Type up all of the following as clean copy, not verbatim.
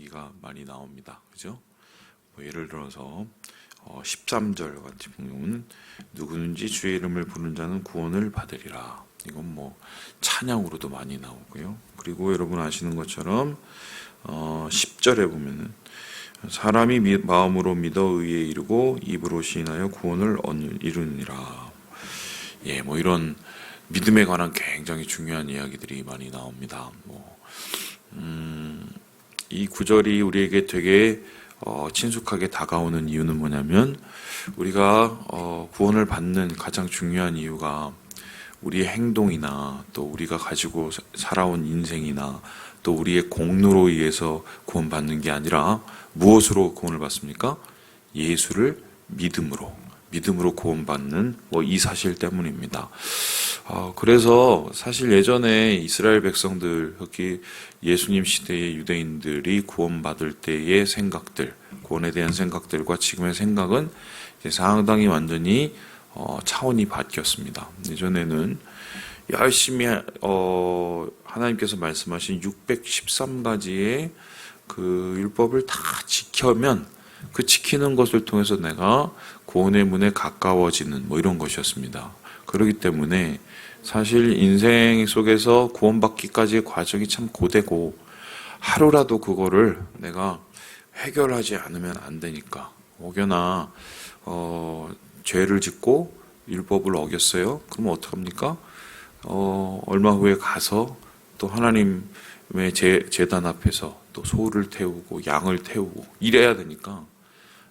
얘기가 많이 나옵니다. 그죠? 뭐 예를 들어서 13절 같은 경우는 누구든지 주의 이름을 부르는 자는 구원을 받으리라. 이건 뭐 찬양으로도 많이 나오고요. 그리고 여러분 아시는 것처럼 10절에 보면은 사람이 마음으로 믿어 의에 이르고 입으로 시인하여 구원을 이루니라. 예, 뭐 이런 믿음에 관한 굉장히 중요한 이야기들이 많이 나옵니다. 이 구절이 우리에게 되게 친숙하게 다가오는 이유는 뭐냐면 우리가 구원을 받는 가장 중요한 이유가 우리의 행동이나 또 우리가 가지고 살아온 인생이나 또 우리의 공로로 의해서 구원받는 게 아니라 무엇으로 구원을 받습니까? 예수를 믿음으로 구원받는 이 사실 때문입니다. 그래서 사실 예전에 이스라엘 백성들, 특히 예수님 시대의 유대인들이 구원받을 때의 생각들, 구원에 대한 생각들과 지금의 생각은 상당히 완전히 차원이 바뀌었습니다. 예전에는 열심히 하나님께서 말씀하신 613가지의 그 율법을 다 지켜면 그 지키는 것을 통해서 내가 구원의 문에 가까워지는 이런 것이었습니다. 그렇기 때문에 사실 인생 속에서 구원받기까지의 과정이 참 고되고 하루라도 그거를 내가 해결하지 않으면 안 되니까 혹여나 죄를 짓고 율법을 어겼어요. 그러면 어떡합니까? 얼마 후에 가서 또 하나님의 제단 앞에서 또 소를 태우고 양을 태우고 이래야 되니까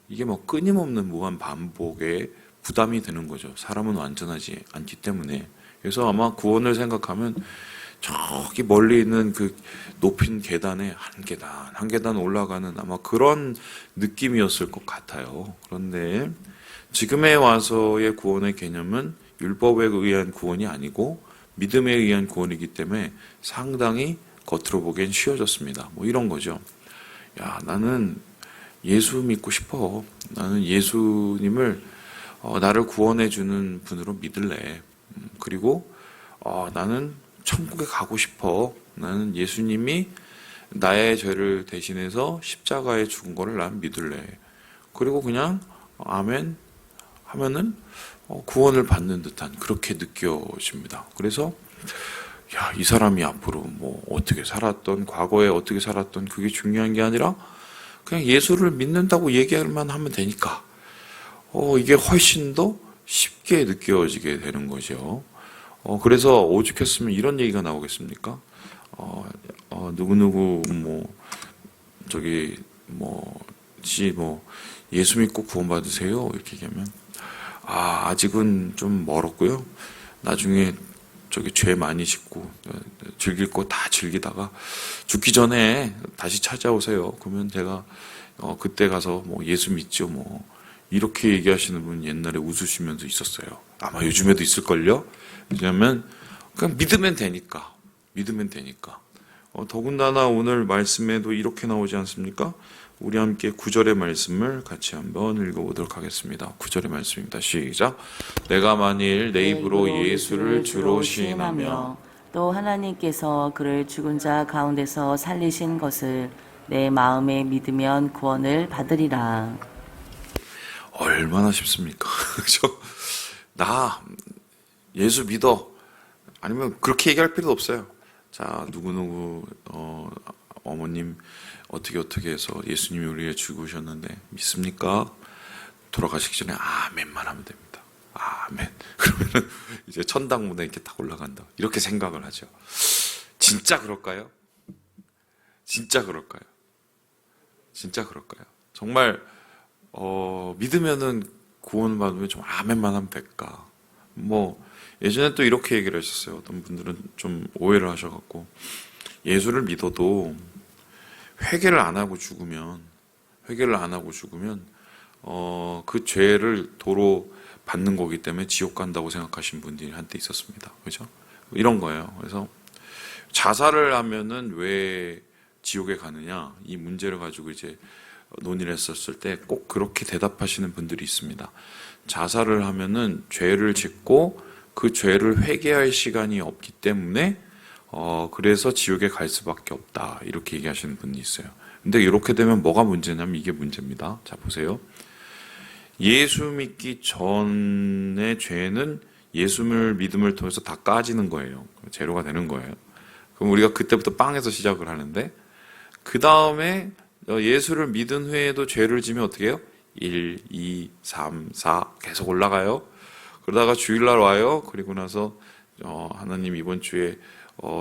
이게 끊임없는 무한 반복의 부담이 되는 거죠. 사람은 완전하지 않기 때문에. 그래서 아마 구원을 생각하면 저기 멀리 있는 그 높은 계단에 한 계단 올라가는 아마 그런 느낌이었을 것 같아요. 그런데 지금에 와서의 구원의 개념은 율법에 의한 구원이 아니고 믿음에 의한 구원이기 때문에 상당히 겉으로 보기엔 쉬워졌습니다. 이런 거죠. 야, 나는 예수 믿고 싶어. 나는 예수님을 나를 구원해 주는 분으로 믿을래. 그리고 나는 천국에 가고 싶어. 나는 예수님이 나의 죄를 대신해서 십자가에 죽은 거를 난 믿을래. 그리고 그냥 아멘 하면은 구원을 받는 듯한 그렇게 느껴집니다. 그래서 이 사람이 앞으로 어떻게 살았던, 과거에 어떻게 살았던 그게 중요한 게 아니라 그냥 예수를 믿는다고 얘기만 하면 되니까 이게 훨씬 더 쉽게 느껴지게 되는 거죠. 그래서 오죽했으면 이런 얘기가 나오겠습니까? 누구누구 예수 믿고 구원받으세요 이렇게 얘기하면 아직은 좀 멀었고요. 나중에 죄 많이 짓고 즐길 거 다 즐기다가 죽기 전에 다시 찾아오세요. 그러면 제가 그때 가서 예수 믿죠 이렇게 얘기하시는 분 옛날에 웃으시면서 있었어요. 아마 요즘에도 있을걸요. 왜냐하면 그냥 믿으면 되니까. 더군다나 오늘 말씀에도 이렇게 나오지 않습니까? 우리 함께 9절의 말씀을 같이 한번 읽어보도록 하겠습니다. 9절의 말씀입니다. 시작. 내가 만일 내 입으로 예수를 주로 시인하며 또 하나님께서 그를 죽은 자 가운데서 살리신 것을 내 마음에 믿으면 구원을 받으리라. 얼마나 쉽습니까? 그렇죠? 나 예수 믿어. 아니면 그렇게 얘기할 필요도 없어요. 자, 누구누구 어머님 어떻게 해서 예수님이 우리를 죽으셨는데 믿습니까? 돌아가시기 전에 아멘만 하면 됩니다. 아멘. 그러면은 이제 천당문에 이렇게 딱 올라간다. 이렇게 생각을 하죠. 진짜 그럴까요? 정말 믿으면은 구원 받으면 좀 아멘만 하면 될까? 예전에 또 이렇게 얘기를 하셨어요. 어떤 분들은 좀 오해를 하셔갖고 예수를 믿어도 회개를 안 하고 죽으면 그 죄를 도로 받는 거기 때문에 지옥 간다고 생각하신 분들이 한때 있었습니다. 그죠? 이런 거예요. 그래서 자살을 하면은 왜 지옥에 가느냐 이 문제를 가지고 이제 논의를 했었을 때 꼭 그렇게 대답하시는 분들이 있습니다. 자살을 하면은 죄를 짓고 그 죄를 회개할 시간이 없기 때문에 그래서 지옥에 갈 수밖에 없다 이렇게 얘기하시는 분이 있어요. 근데 이렇게 되면 뭐가 문제냐면 이게 문제입니다. 자, 보세요. 예수 믿기 전의 죄는 예수를 믿음을 통해서 다 까지는 거예요. 제로가 되는 거예요. 그럼 우리가 그때부터 빵에서 시작을 하는데, 그 다음에 예수를 믿은 후에도 죄를 지면 어떻게 해요? 1, 2, 3, 4 계속 올라가요. 그러다가 주일날 와요. 그리고 나서 하나님 이번 주에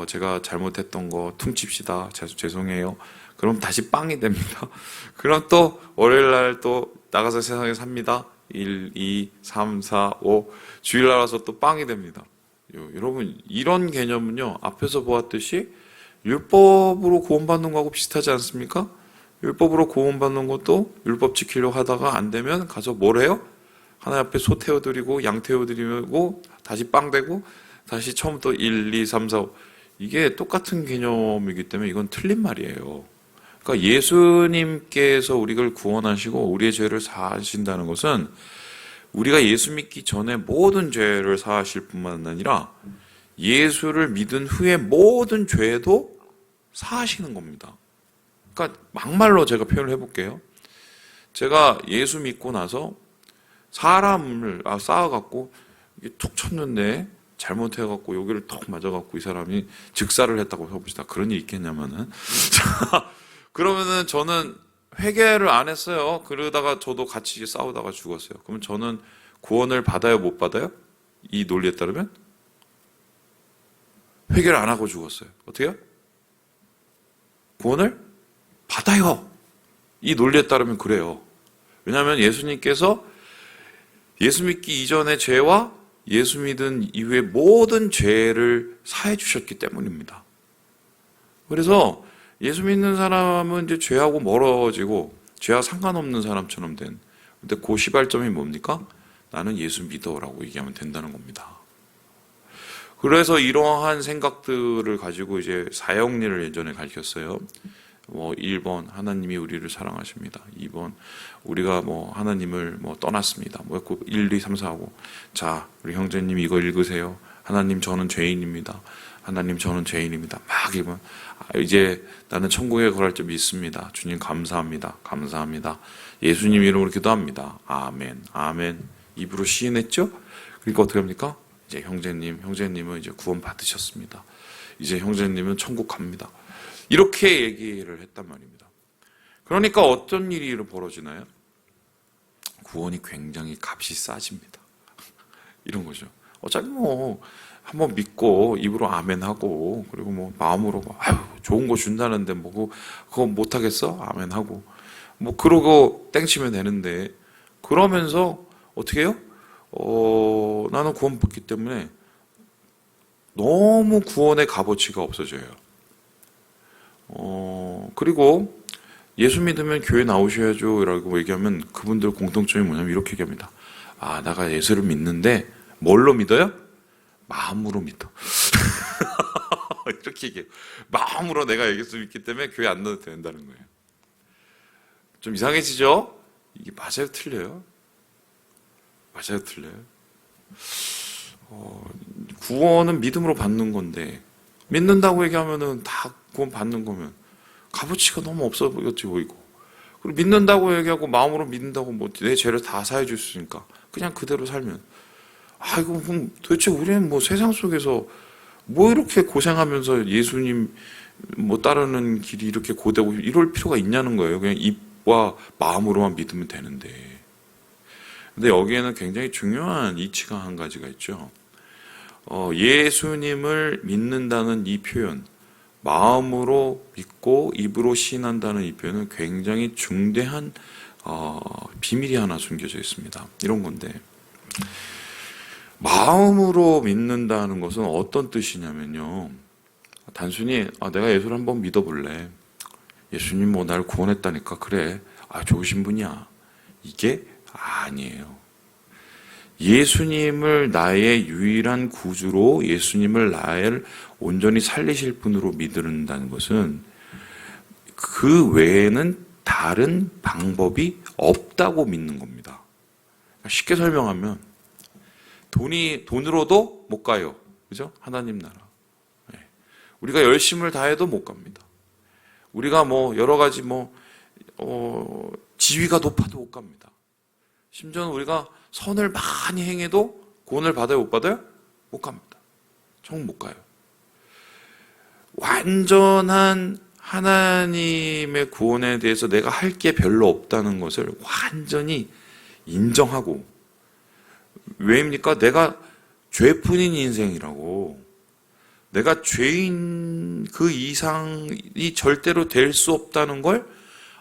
제가 잘못했던 거 퉁칩시다. 죄송해요. 그럼 다시 빵이 됩니다. 그럼 또 월요일날 또 나가서 세상에 삽니다. 1, 2, 3, 4, 5 주일날 와서 또 빵이 됩니다. 여러분, 이런 개념은요, 앞에서 보았듯이 율법으로 구원받는 거하고 비슷하지 않습니까? 율법으로 구원받는 것도 율법 지키려고 하다가 안 되면 가서 뭘 해요? 하나님 앞에 소 태워드리고 양 태워드리고 다시 빵 되고 다시 처음부터 1, 2, 3, 4, 5 이게 똑같은 개념이기 때문에 이건 틀린 말이에요. 그러니까 예수님께서 우리를 구원하시고 우리의 죄를 사하신다는 것은 우리가 예수 믿기 전에 모든 죄를 사하실 뿐만 아니라 예수를 믿은 후에 모든 죄도 사하시는 겁니다. 그러니까 막말로 제가 표현을 해볼게요. 제가 예수 믿고 나서 사람을 쌓아갖고 툭 쳤는데 잘못해갖고 여기를 턱 맞아갖고 이 사람이 즉사를 했다고 해봅시다. 그런 일이 있겠냐면은 그러면은 저는 회개를 안 했어요. 그러다가 저도 같이 싸우다가 죽었어요. 그러면 저는 구원을 받아요, 못 받아요? 이 논리에 따르면 회개를 안 하고 죽었어요. 어떻게요? 구원을 받아요. 이 논리에 따르면 그래요. 왜냐하면 예수님께서 예수 믿기 이전의 죄와 예수 믿은 이후의 모든 죄를 사해 주셨기 때문입니다. 그래서 예수 믿는 사람은 이제 죄하고 멀어지고 죄와 상관없는 사람처럼 된. 근데 그 시발점이 뭡니까? 나는 예수 믿어라고 얘기하면 된다는 겁니다. 그래서 이러한 생각들을 가지고 이제 사형리를 예전에 가르쳤어요. 1번 하나님이 우리를 사랑하십니다. 2번 우리가 하나님을 떠났습니다. 1, 2, 3, 4 하고 자, 우리 형제님 이거 읽으세요. 하나님 저는 죄인입니다. 하나님 저는 죄인입니다. 막 읽으면 이제 나는 천국에 거할 줄 믿습니다. 주님 감사합니다. 감사합니다. 예수님 이름으로 기도합니다. 아멘. 아멘. 입으로 시인했죠? 그러니까 어떻게 합니까? 이제 형제님은 이제 구원 받으셨습니다. 이제 형제님은 천국 갑니다. 이렇게 얘기를 했단 말입니다. 그러니까 어떤 일이 벌어지나요? 구원이 굉장히 값이 싸집니다. 이런 거죠. 어차피 한번 믿고 입으로 아멘하고 그리고 마음으로 좋은 거 준다는데 그거 못하겠어? 아멘하고 그러고 땡치면 되는데 그러면서 어떻게 해요? 나는 구원 받기 때문에 너무 구원의 값어치가 없어져요. 그리고 예수 믿으면 교회 나오셔야죠 라고 얘기하면 그분들 공통점이 뭐냐면 이렇게 얘기합니다. 내가 예수를 믿는데 뭘로 믿어요? 마음으로 믿어. 이렇게 얘기해요. 마음으로 내가 예수 믿기 때문에 교회 안 넣어도 된다는 거예요. 좀 이상해지죠? 이게 맞아요, 틀려요? 맞아요, 틀려요? 구원은 믿음으로 받는 건데 믿는다고 얘기하면은 다 구원 받는 거면 값어치가 너무 없어 보이고 그리고 믿는다고 얘기하고 마음으로 믿는다고 내 죄를 다 사해 줄 수 있으니까 그냥 그대로 살면 이거 그럼 도대체 우리는 세상 속에서 이렇게 고생하면서 예수님 따르는 길이 이렇게 고되고 이럴 필요가 있냐는 거예요. 그냥 입과 마음으로만 믿으면 되는데. 근데 여기에는 굉장히 중요한 이치가 한 가지가 있죠. 예수님을 믿는다는 이 표현, 마음으로 믿고 입으로 시인한다는 이 표현은 굉장히 중대한 비밀이 하나 숨겨져 있습니다. 이런 건데 마음으로 믿는다는 것은 어떤 뜻이냐면요. 단순히 내가 예수를 한번 믿어볼래. 예수님 나를 구원했다니까 그래. 좋으신 분이야. 이게 아니에요. 예수님을 나의 유일한 구주로 예수님을 나를 온전히 살리실 분으로 믿는다는 것은 그 외에는 다른 방법이 없다고 믿는 겁니다. 쉽게 설명하면 돈으로도 못 가요. 그죠? 하나님 나라. 우리가 열심을 다해도 못 갑니다. 우리가 뭐 여러 가지 지위가 높아도 못 갑니다. 심지어는 우리가 선을 많이 행해도 구원을 받아요, 못 받아요? 못 갑니다. 정 못 가요. 완전한 하나님의 구원에 대해서 내가 할 게 별로 없다는 것을 완전히 인정하고, 왜입니까? 내가 죄뿐인 인생이라고, 내가 죄인 그 이상이 절대로 될 수 없다는 걸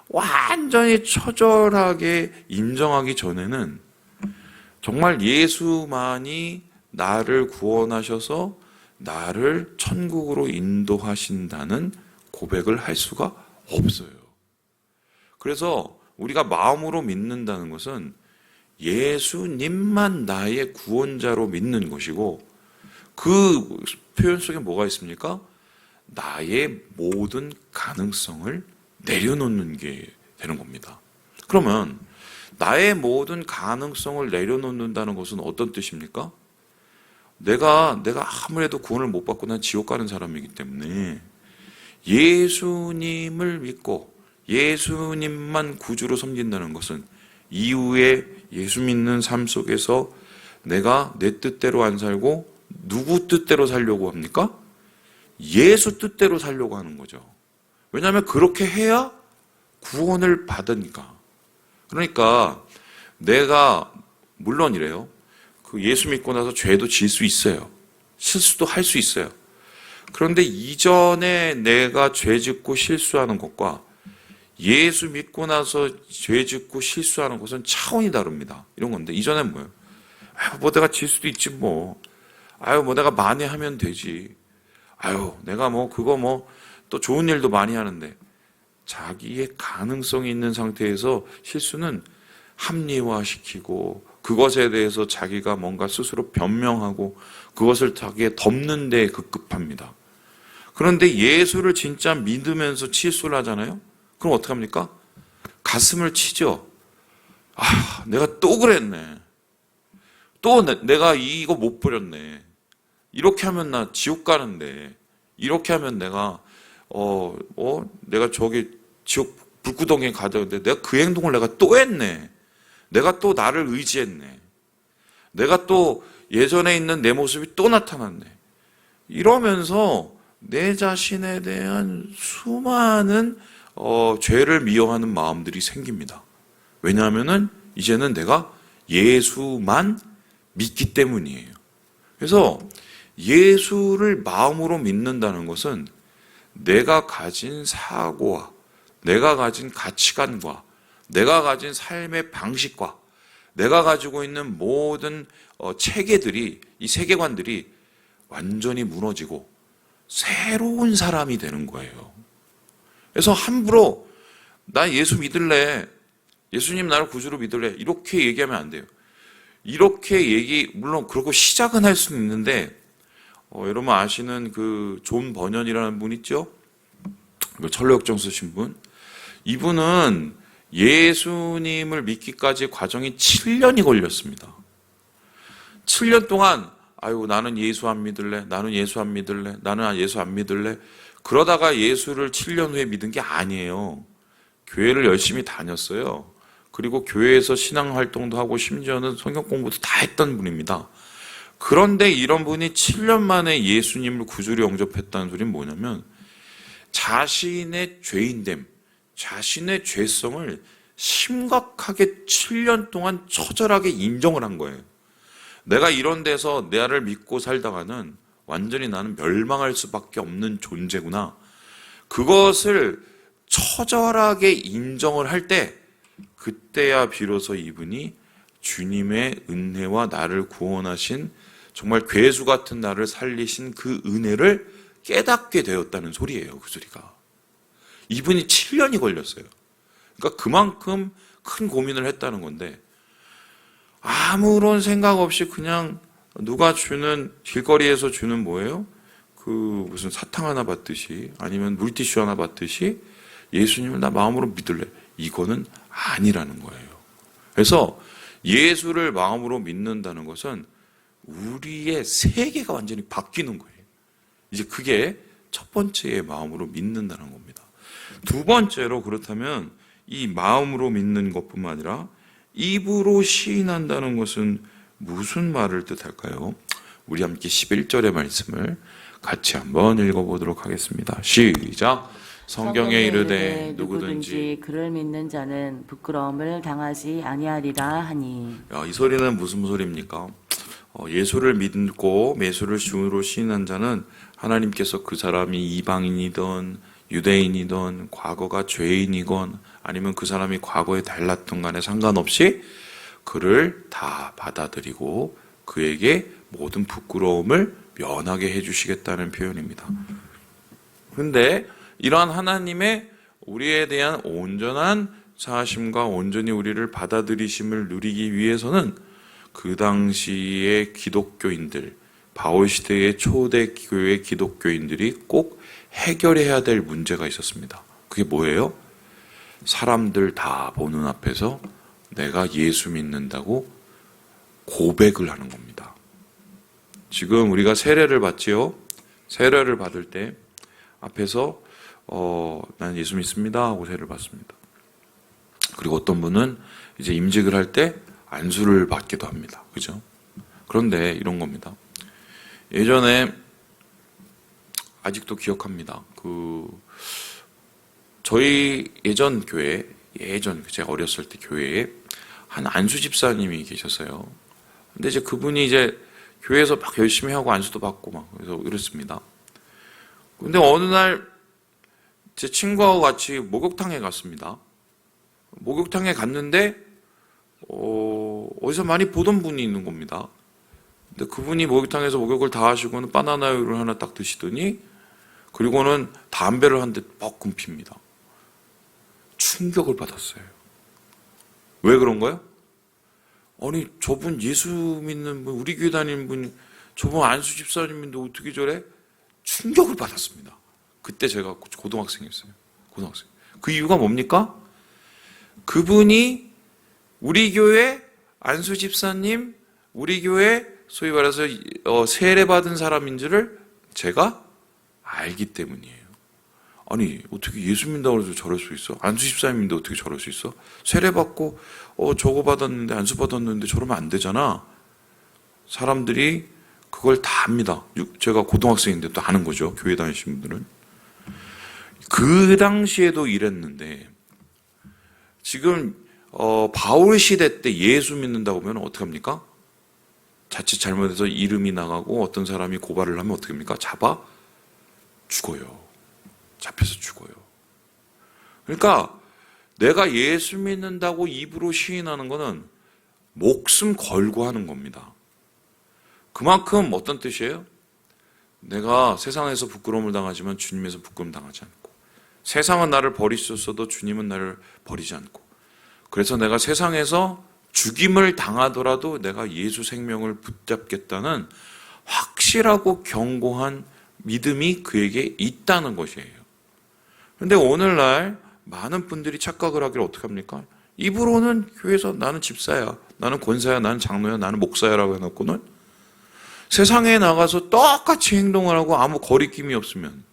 완전히 처절하게 인정하기 전에는 정말 예수만이 나를 구원하셔서 나를 천국으로 인도하신다는 고백을 할 수가 없어요. 그래서 우리가 마음으로 믿는다는 것은 예수님만 나의 구원자로 믿는 것이고, 그 표현 속에 뭐가 있습니까? 나의 모든 가능성을 내려놓는 게 되는 겁니다. 그러면 나의 모든 가능성을 내려놓는다는 것은 어떤 뜻입니까? 내가 아무래도 구원을 못 받고 난 지옥 가는 사람이기 때문에 예수님을 믿고 예수님만 구주로 섬긴다는 것은 이후에 예수 믿는 삶 속에서 내가 내 뜻대로 안 살고 누구 뜻대로 살려고 합니까? 예수 뜻대로 살려고 하는 거죠. 왜냐하면 그렇게 해야 구원을 받으니까. 그러니까 내가 물론 이래요. 그 예수 믿고 나서 죄도 지을 수 있어요. 실수도 할 수 있어요. 그런데 이전에 내가 죄 짓고 실수하는 것과 예수 믿고 나서 죄 짓고 실수하는 것은 차원이 다릅니다. 이런 건데, 이전에 뭐예요? 뭐 내가 질 수도 있지 뭐. 뭐 내가 만회하면 되지. 내가 그거 또 좋은 일도 많이 하는데, 자기의 가능성이 있는 상태에서 실수는 합리화시키고 그것에 대해서 자기가 뭔가 스스로 변명하고 그것을 자기에 덮는 데 급급합니다. 그런데 예수를 진짜 믿으면서 실수를 하잖아요? 그럼 어떡합니까? 가슴을 치죠. 내가 또 그랬네. 또 내가 이거 못 버렸네. 이렇게 하면 나 지옥 가는데, 이렇게 하면 내가 내가 저기 지옥 불구덩이에 가자는데 내가 그 행동을 내가 또 했네. 내가 또 나를 의지했네. 내가 또 예전에 있는 내 모습이 또 나타났네. 이러면서 내 자신에 대한 수많은 죄를 미워하는 마음들이 생깁니다. 왜냐하면은 이제는 내가 예수만 믿기 때문이에요. 그래서 예수를 마음으로 믿는다는 것은 내가 가진 사고와 내가 가진 가치관과 내가 가진 삶의 방식과 내가 가지고 있는 모든 체계들이, 이 세계관들이 완전히 무너지고 새로운 사람이 되는 거예요. 그래서 함부로 나 예수 믿을래, 예수님 나를 구주로 믿을래, 이렇게 얘기하면 안 돼요. 이렇게 물론 그러고 시작은 할 수는 있는데, 여러분 아시는 그 존 버년이라는 분 있죠? 철로역정 쓰신 분. 이분은 예수님을 믿기까지 과정이 7년이 걸렸습니다. 7년 동안 나는 예수 안 믿을래, 나는 예수 안 믿을래, 나는 예수 안 믿을래. 그러다가 예수를 7년 후에 믿은 게 아니에요. 교회를 열심히 다녔어요. 그리고 교회에서 신앙활동도 하고 심지어는 성경 공부도 다 했던 분입니다. 그런데 이런 분이 7년 만에 예수님을 구주로 영접했다는 소리는 뭐냐면, 자신의 죄인됨, 자신의 죄성을 심각하게 7년 동안 처절하게 인정을 한 거예요. 내가 이런 데서 나를 믿고 살다가는 완전히 나는 멸망할 수밖에 없는 존재구나. 그것을 처절하게 인정을 할 때, 그때야 비로소 이분이 주님의 은혜와 나를 구원하신, 정말 괴수 같은 나를 살리신 그 은혜를 깨닫게 되었다는 소리예요. 그 소리가. 이분이 7년이 걸렸어요. 그러니까 그만큼 큰 고민을 했다는 건데, 아무런 생각 없이 그냥 누가 주는, 길거리에서 주는 뭐예요? 무슨 사탕 하나 받듯이, 아니면 물티슈 하나 받듯이 예수님을 나 마음으로 믿을래. 이거는 아니라는 거예요. 그래서 예수를 마음으로 믿는다는 것은 우리의 세계가 완전히 바뀌는 거예요. 이제 그게 첫 번째의 마음으로 믿는다는 겁니다. 두 번째로 그렇다면 이 마음으로 믿는 것뿐만 아니라 입으로 시인한다는 것은 무슨 말을 뜻할까요? 우리 함께 11절의 말씀을 같이 한번 읽어보도록 하겠습니다. 시작! 성경에 이르되 누구든지 그를 믿는 자는 부끄러움을 당하지 아니하리라 하니. 이 소리는 무슨 소리입니까? 예수를 믿고 예수를 주로 시인한 자는 하나님께서 그 사람이 이방인이든 유대인이든 과거가 죄인이건 아니면 그 사람이 과거에 달랐던 간에 상관없이 그를 다 받아들이고 그에게 모든 부끄러움을 면하게 해주시겠다는 표현입니다. 그런데 이러한 하나님의 우리에 대한 온전한 사하심과 온전히 우리를 받아들이심을 누리기 위해서는 그 당시의 기독교인들, 바울 시대의 초대 교회 기독교인들이 꼭 해결해야 될 문제가 있었습니다. 그게 뭐예요? 사람들 다 보는 앞에서 내가 예수 믿는다고 고백을 하는 겁니다. 지금 우리가 세례를 받지요? 세례를 받을 때 앞에서 난 예수 믿습니다 하고 세례를 받습니다. 그리고 어떤 분은 이제 임직을 할 때 안수를 받기도 합니다. 그죠? 그런데 이런 겁니다. 예전에 아직도 기억합니다. 저희 예전 교회, 제가 어렸을 때 교회에 한 안수 집사님이 계셨어요. 근데 이제 그분이 이제 교회에서 막 열심히 하고 안수도 받고 막 그래서 이랬습니다. 근데 어느 날 제 친구하고 같이 목욕탕에 갔습니다. 목욕탕에 갔는데 어디서 많이 보던 분이 있는 겁니다. 근데 그분이 목욕탕에서 목욕을 다 하시고는 바나나우유를 하나 딱 드시더니 그리고는 담배를 한 대 뻑 금핍니다. 충격을 받았어요. 왜 그런 거예요? 아니 저분 예수 믿는 분, 우리 교회 다니는 분, 저분 안수 집사님인데 어떻게 저래? 충격을 받았습니다. 그때 제가 고등학생이었어요. 고등학생. 그 이유가 뭡니까? 그분이 우리 교회 안수 집사님, 우리 교회 소위 말해서 세례 받은 사람인 줄을 제가 알기 때문이에요. 아니 어떻게 예수 믿는다고 해서 저럴 수 있어? 안수 집사님인데 어떻게 저럴 수 있어? 세례 받고 저거 받았는데 안수 받았는데 저러면 안 되잖아. 사람들이 그걸 다 압니다. 제가 고등학생인데 또 아는 거죠. 교회 다니시는 분들은. 그 당시에도 이랬는데 지금 바울 시대 때 예수 믿는다고 하면 어떻게 합니까? 자칫 잘못해서 이름이 나가고 어떤 사람이 고발을 하면 어떻게 합니까? 잡아 죽어요. 잡혀서 죽어요. 그러니까 내가 예수 믿는다고 입으로 시인하는 거는 목숨 걸고 하는 겁니다. 그만큼 어떤 뜻이에요? 내가 세상에서 부끄러움을 당하지만 주님에서 부끄러움 당하지 않고 세상은 나를 버리셨어도 주님은 나를 버리지 않고 그래서 내가 세상에서 죽임을 당하더라도 내가 예수 생명을 붙잡겠다는 확실하고 견고한 믿음이 그에게 있다는 것이에요. 그런데 오늘날 많은 분들이 착각을 하기를 어떻게 합니까? 입으로는 교회에서 나는 집사야, 나는 권사야, 나는 장로야, 나는 목사야라고 해놓고는 세상에 나가서 똑같이 행동을 하고 아무 거리낌이 없으면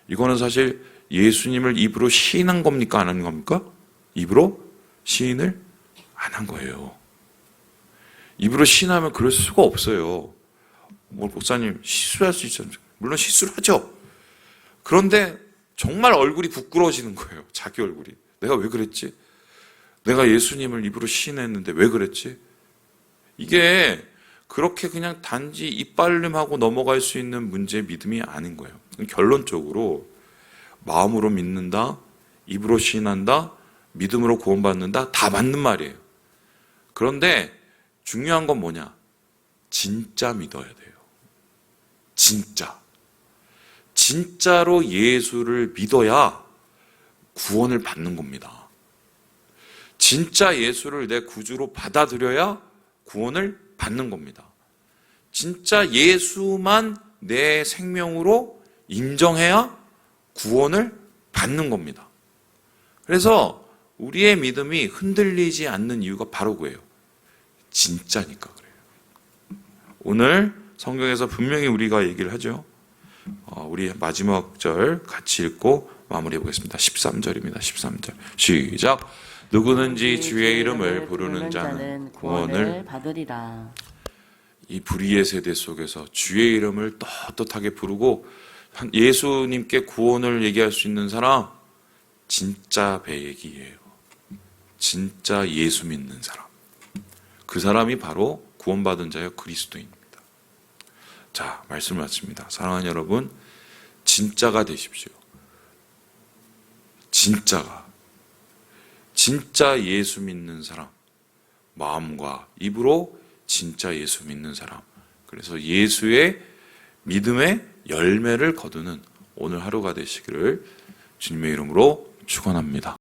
이거는 사실 예수님을 입으로 시인한 겁니까? 안 한 겁니까? 입으로 시인을 안 한 거예요. 입으로 시인하면 그럴 수가 없어요. 목사님 실수할 수 있잖아요. 물론 실수를 하죠. 그런데 정말 얼굴이 부끄러워지는 거예요. 자기 얼굴이. 내가 왜 그랬지? 내가 예수님을 입으로 시인했는데 왜 그랬지? 이게 그렇게 그냥 단지 입발림하고 넘어갈 수 있는 문제의 믿음이 아닌 거예요. 결론적으로 마음으로 믿는다, 입으로 시인한다, 믿음으로 구원받는다, 다 맞는 말이에요. 그런데 중요한 건 뭐냐? 진짜 믿어야 돼요. 진짜. 진짜로 예수를 믿어야 구원을 받는 겁니다. 진짜 예수를 내 구주로 받아들여야 구원을 받는 겁니다. 진짜 예수만 내 생명으로 인정해야 구원을 받는 겁니다. 그래서 우리의 믿음이 흔들리지 않는 이유가 바로 그예요. 진짜니까 그래요. 오늘 성경에서 분명히 우리가 얘기를 하죠. 우리 마지막 절 같이 읽고 마무리해 보겠습니다. 13절입니다. 13절. 시작. 누구든지 주의 이름을 부르는 자는 구원을 받으리라. 이 불의의 세대 속에서 주의 이름을 떳떳하게 부르고 예수님께 구원을 얘기할 수 있는 사람, 진짜 배액이에요. 진짜 예수 믿는 사람. 그 사람이 바로 구원받은 자여 그리스도인입니다. 자, 말씀을 마칩니다. 사랑하는 여러분, 진짜가 되십시오. 진짜 예수 믿는 사람, 마음과 입으로 진짜 예수 믿는 사람. 그래서 예수의 믿음의 열매를 거두는 오늘 하루가 되시기를 주님의 이름으로 축원합니다.